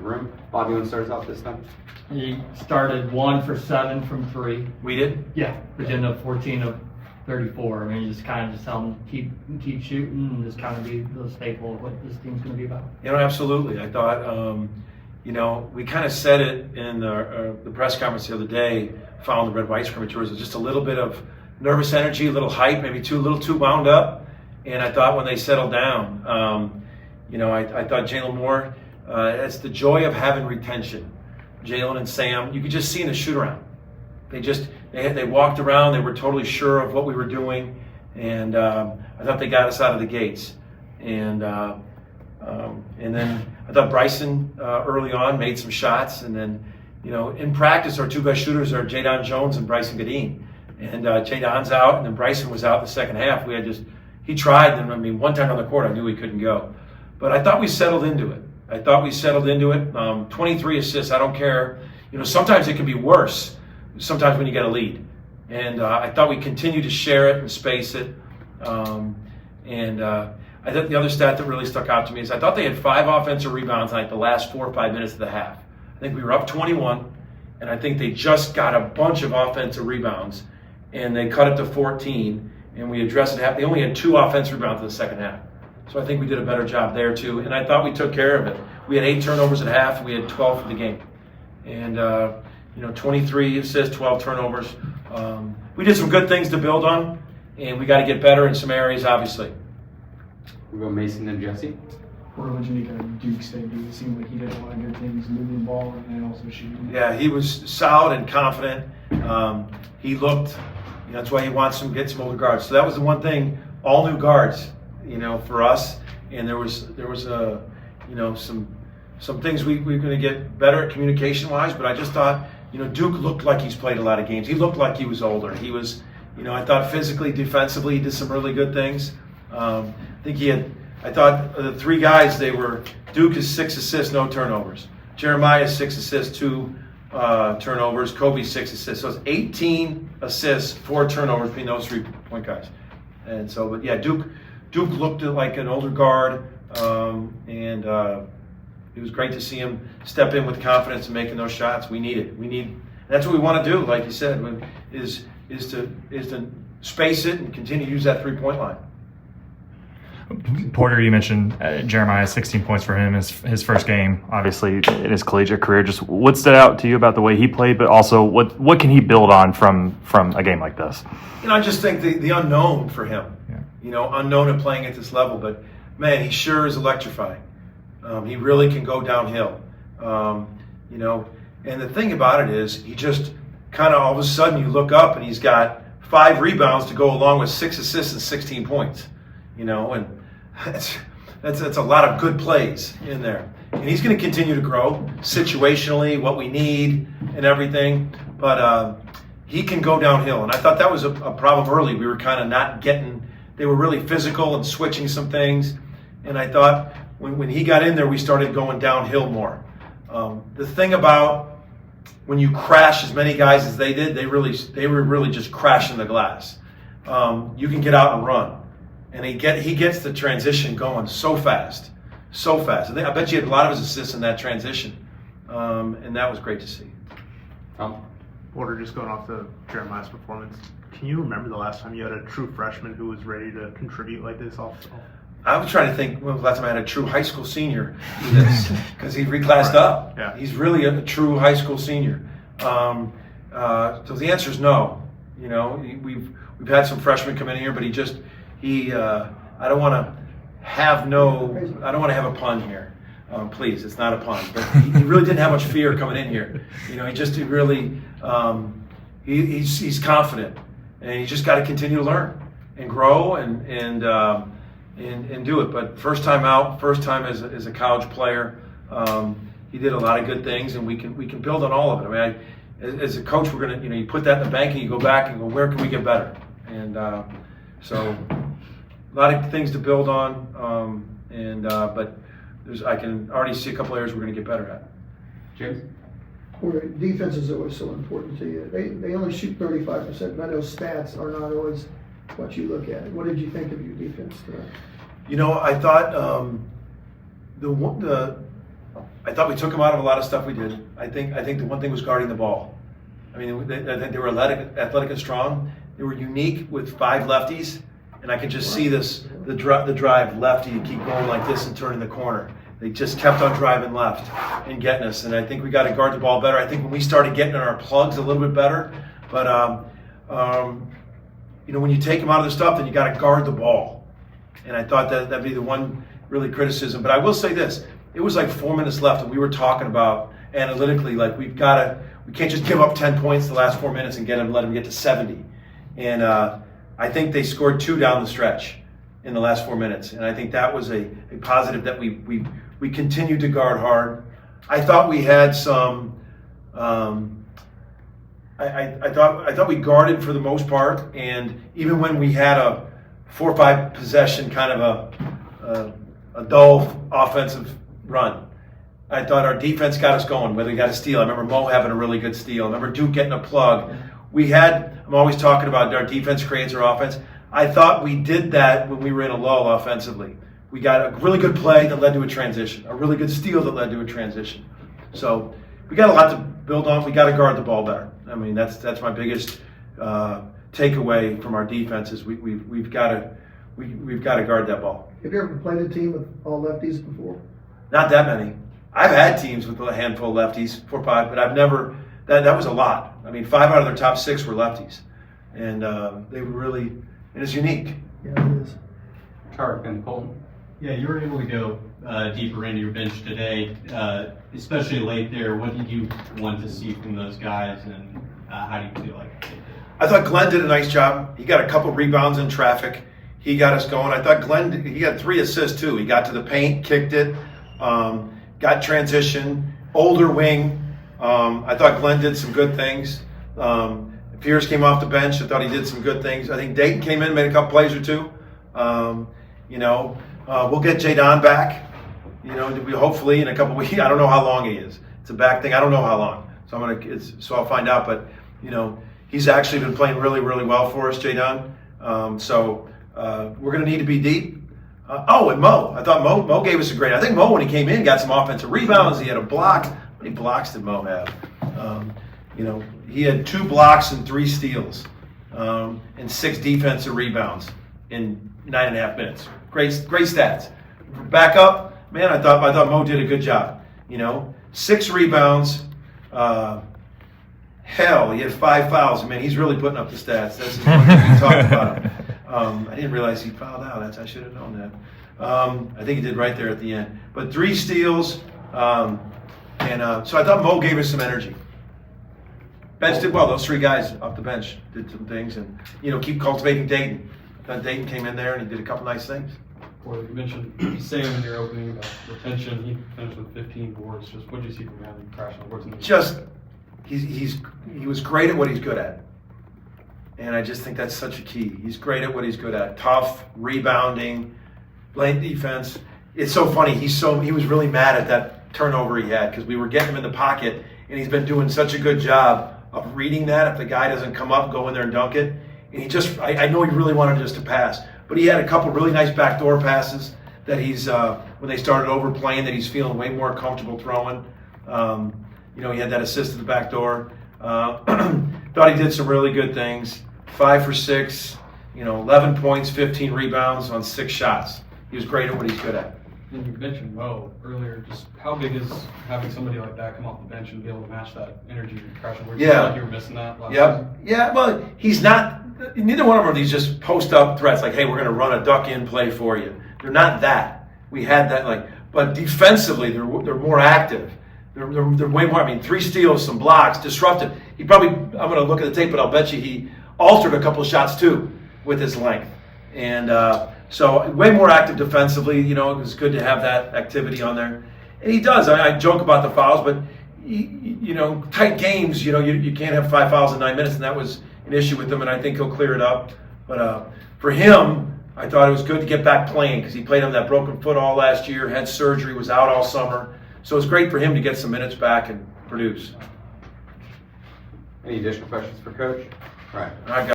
room. Bob, you want to start us off this time? He started 1 for 7 from 3. We did? Yeah, Virginia 14 of 34. I mean, you just kind of tell them keep shooting and just kind of be the staple of what this team's going to be about. Absolutely. I thought, we kind of said it in the press conference the other day, following the red-white scrimmage. There was just a little bit of nervous energy, a little hype, maybe a little too wound up. And I thought when they settled down, I thought Jalen Moore, it's the joy of having retention. Jalen and Sam, you could just see in the shoot-around. They walked around. They were totally sure of what we were doing, and I thought they got us out of the gates. And then I thought Bryson early on made some shots, and then in practice our two best shooters are Jadon Jones and Bryson Gadeen, and Jadon's out, and then Bryson was out in the second half. He tried, and one time on the court I knew he couldn't go, but I thought we settled into it. 23 assists. I don't care. Sometimes it can be worse. Sometimes when you get a lead, and I thought we continued to share it and space it. I think the other stat that really stuck out to me is I thought they had 5 offensive rebounds in like the last 4 or 5 minutes of the half. I think we were up 21, and I think they just got a bunch of offensive rebounds, and they cut it to 14, and we addressed it. They only had 2 offensive rebounds in the second half. So I think we did a better job there too, and I thought we took care of it. We had 8 turnovers at half, and we had 12 for the game. And 23 assists, 12 turnovers. We did some good things to build on, and we got to get better in some areas, obviously. We go Mason and Jesse. What would you make of Duke's debut? It seemed like he did a lot of good things, moving the ball and then also shooting. Yeah, he was solid and confident. He looked, that's why he wants to get some older guards. So that was the one thing, all new guards, for us. And there was some things we were going to get better at communication-wise, but I just thought, Duke looked like he's played a lot of games. He looked like he was older. He was, I thought physically, defensively, he did some really good things. I thought the 3 guys, Duke is 6 assists, no turnovers. Jeremiah 6 assists, 2 turnovers. Kobe 6 assists. So it's 18 assists, 4 turnovers between those 3-point guys. And so, but yeah, Duke looked like an older guard, and it was great to see him step in with confidence and making those shots. We need. That's what we want to do. Like you said, is to space it and continue to use that 3-point line. Porter, you mentioned Jeremiah, 16 points for him, his first game, obviously, in his collegiate career. Just what stood out to you about the way he played, but also what can he build on from a game like this? I just think the unknown for him, unknown at playing at this level, but man, he sure is electrifying. He really can go downhill, and the thing about it is he just kind of all of a sudden you look up and he's got 5 rebounds to go along with 6 assists and 16 points, and that's a lot of good plays in there. And he's going to continue to grow situationally, what we need and everything, but he can go downhill. And I thought that was a problem early. We were kind of not getting, they were really physical and switching some things. And I thought when he got in there, we started going downhill more. The thing about when you crash as many guys as they did, they were really just crashing the glass. You can get out and run. And he gets the transition going so fast. I bet you had a lot of his assists in that transition, and that was great to see. Tom? Porter, just going off the Jeremiah's performance, can you remember the last time you had a true freshman who was ready to contribute like this? I was trying to think when was the last time I had a true high school senior do this, because he reclassed up. Yeah. He's really a true high school senior. So the answer is no. We've had some freshmen come in here, but I don't want to have a pun here. Please, it's not a pun. But he really didn't have much fear coming in here. He's confident, and he just got to continue to learn and grow and do it. But first time out, first time as a college player, he did a lot of good things, and we can build on all of it. I mean, as a coach, we're gonna you put that in the bank and you go back and go, where can we get better? And so a lot of things to build on, but I can already see a couple areas we're going to get better at. James? Defense is always so important to you. They only shoot 35%, but those stats are not always what you look at. What did you think of your defense today? I thought I thought we took them out of a lot of stuff we did. I think the one thing was guarding the ball. I mean, I think they were athletic and strong. They were unique with 5 lefties, and I could just see the drive lefty keep going like this and turning the corner. They just kept on driving left and getting us, and I think we got to guard the ball better. I think when we started getting in our plugs a little bit better, but you know, when you take them out of the stuff, then you got to guard the ball. And I thought that'd be the one really criticism. But I will say this: it was like 4 minutes left, and we were talking about analytically, like we can't just give up 10 points the last 4 minutes and let them get to 70. And I think they scored 2 down the stretch in the last 4 minutes, and I think that was a positive that we continued to guard hard. I thought we had some. I thought we guarded for the most part, and even when we had a 4 or 5 possession kind of a dull offensive run, I thought our defense got us going. Whether we got a steal, I remember Mo having a really good steal. I remember Duke getting a plug. I'm always talking about our defense creates our offense. I thought we did that when we were in a lull offensively. We got a really good play that led to a transition, a really good steal that led to a transition. So we got a lot to build on. We got to guard the ball better. I mean, that's my biggest takeaway from our defense is we've got to guard that ball. Have you ever played a team with all lefties before? Not that many. I've had teams with a handful of lefties, 4 or 5, but I've never. That was a lot. I mean, 5 out of their top 6 were lefties, and they were really. And it's unique. Yeah, it is. Tarek and Colton. Yeah, you were able to go deeper into your bench today, especially late there. What did you want to see from those guys, and how do you feel like they did? I thought Glenn did a nice job. He got a couple rebounds in traffic. He got us going. I thought Glenn, he got 3 assists too. He got to the paint, kicked it, got transition, older wing. I thought Glenn did some good things. Pierce came off the bench. I thought he did some good things. I think Dayton came in, made a couple plays or 2. We'll get Jadon back. Hopefully in a couple weeks. I don't know how long he is. It's a back thing. I don't know how long. So I'll find out. But he's actually been playing really, really well for us, Jadon. We're going to need to be deep. And Mo. I thought Mo gave us a great. I think Mo, when he came in, got some offensive rebounds. He had a block. How many blocks did Mo have? He had 2 blocks and 3 steals, and 6 defensive rebounds in 9.5 minutes. Great stats. Back up, man. I thought Mo did a good job. 6 rebounds. He had 5 fouls. Man, he's really putting up the stats. That's one thing we talked about him. I didn't realize he fouled out. I should have known that. I think he did right there at the end. But 3 steals, so I thought Mo gave us some energy. Bench did well. Those 3 guys off the bench did some things, and keep cultivating Dayton. I thought Dayton came in there and he did a couple nice things. Or you mentioned Sam in your opening about retention. He finished with 15 boards. Just what did you see from him crashing the boards? He was great at what he's good at, and I just think that's such a key. He's great at what he's good at. Tough, rebounding, lane defense. It's so funny. He was really mad at that turnover he had because we were getting him in the pocket, and he's been doing such a good job of reading that. If the guy doesn't come up, go in there and dunk it. And I know he really wanted just to pass, but he had a couple really nice backdoor passes that he's when they started overplaying that he's feeling way more comfortable throwing. He had that assist at the back door. Thought he did some really good things. 5 for 6, 11 points, 15 rebounds on 6 shots. He was great at what he's good at. And you mentioned Mo earlier. Just how big is having somebody like that come off the bench and be able to match that energy and crashing? Where you feel like you were missing that last season? Yeah. Well, he's not. Neither one of them are these just post up threats like, "Hey, we're going to run a duck in play for you." They're not that. We had that but defensively they're more active. They're way more. 3 steals, some blocks, disruptive. He probably. I'm going to look at the tape, but I'll bet you he altered a couple of shots too with his length. And so way more active defensively. It was good to have that activity on there. And he does. I joke about the fouls, but tight games. You can't have 5 fouls in 9 minutes, and that was an issue with him. And I think he'll clear it up. But for him, I thought it was good to get back playing because he played on that broken foot all last year, had surgery, was out all summer. So it's great for him to get some minutes back and produce. Any additional questions for Coach? All right. I got